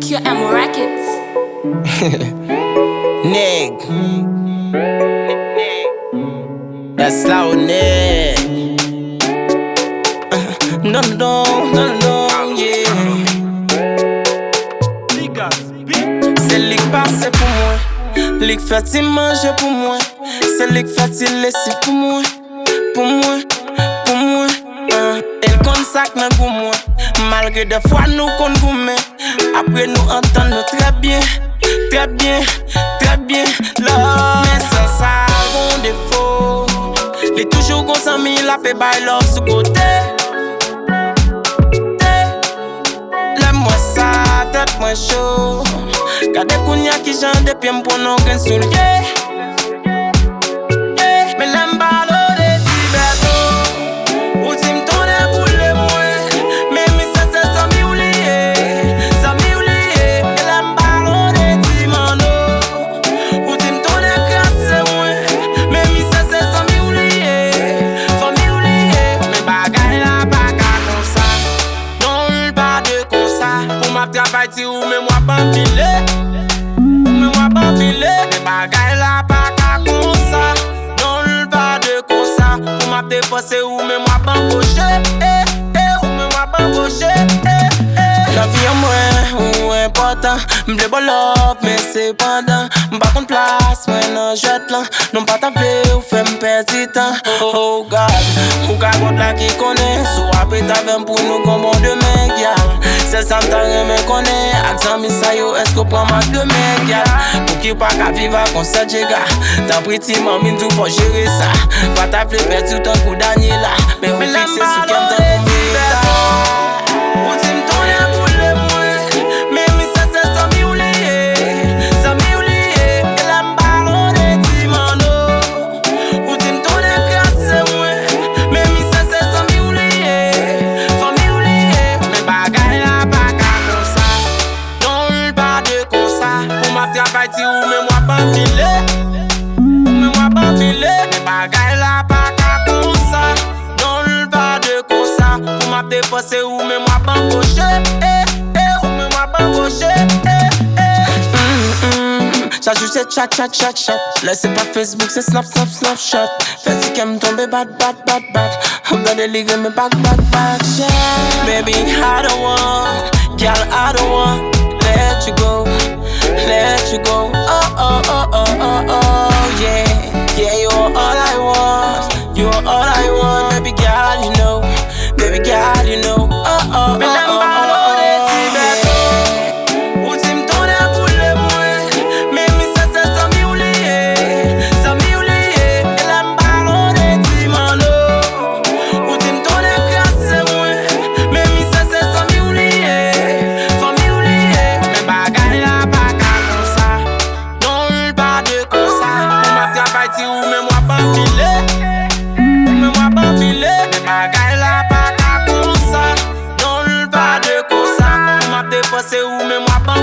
QM Records. Nigg. That's loud, nigg. No, yeah. C'est lick passé pour moi. Lick fait manger pour moi. C'est lick fait laisser pour moi. Pour moi. Elle compte sac dans pour moi. Malgré des fois nous compte pour moi. Après nous entendons très bien. Là, mais sans ça, bon défaut. Il est toujours comme ça, mais il a fait by love sous côté. L'aime-moi ça, tête moins chaud. Gardez Kounia qui j'en depuis pour nous gain sous le mais l'aime ballot de Tibeto. Ou tu me tournes pour les moins. Mais ça c'est ça mi oublié. Ça mi oublié. L'aime ballot de Timano. Ou tu me tournes grâce moi. Mais ça c'est ça mi oublié. Faut mi oublié. Mais bagaille la bagarre comme ça. Non pas de comme ça. Pour ma travail ti ou mais moi pas filer. Mais moi pas filer. Mais bagaille la bagarre comme ça. Pour m'a défoncé ou mais moi pas embauché. Ou mais moi pas embauché. La vie en moi, ou important. M'blé bon love, mais c'est pendant. M'pas contre place, moi non jette là. Non pas t'appeler ou fait m'perdre du temps. Oh God, ou cagote là qui connaît. Soit après t'avais pour nous comme bon demain, gal. C'est ça t'as rien connaît. Ak Zanmi ça yo, est-ce qu'on prend ma demain, gal. Pour qui pas qu'à vivre comme ça, djega. T'as pris ti mamine tout pour gérer ça. Pas t'appeler perdu ton coup Daniela. Mais on fixe sous qu'elle t'en ou tu me tournes pour les moins. Mais ça c'est ça mi oublié. Ça mi oublié. Et la m'ballon de Timano. Ou tu me tournes grâce moi. Mais ça c'est ça mi oublié. Faut mi oublier. Mais bagaille la bagarre comme ça. Non pas de comme ça. Pour ma travail ti ou mais moi pas filer. Mais moi pas filer. Mais bagaille la bagarre comme ça. Non pas de comme ça. Pour ma défoncé ou mais moi pas embauché. Ou mais moi pas embauché. Ça joue c'est chat. Là c'est pas Facebook, c'est Snapchat. Fais si qu'elle me tombe bad. I'm gonna leave me back, yeah. Baby, I don't want, girl, I don't want. Let you go. Oh, yeah, you're all I want, baby girl, you know, oh, ou tu me tournes pour les moins, mais ça c'est ça mi oublié, et la m'ballon de Timano, ou tu me tournes grâce moi, mais ça c'est ça mi oublié, faut mi oublier, mais bagaille la bagarre comme ça, non pas de comme ça, pour ma travail ti ou mais moi pas filer, mais bagaille la bagarre comme ça, non pas de comme ça, pour ma défoncé ou mais moi pas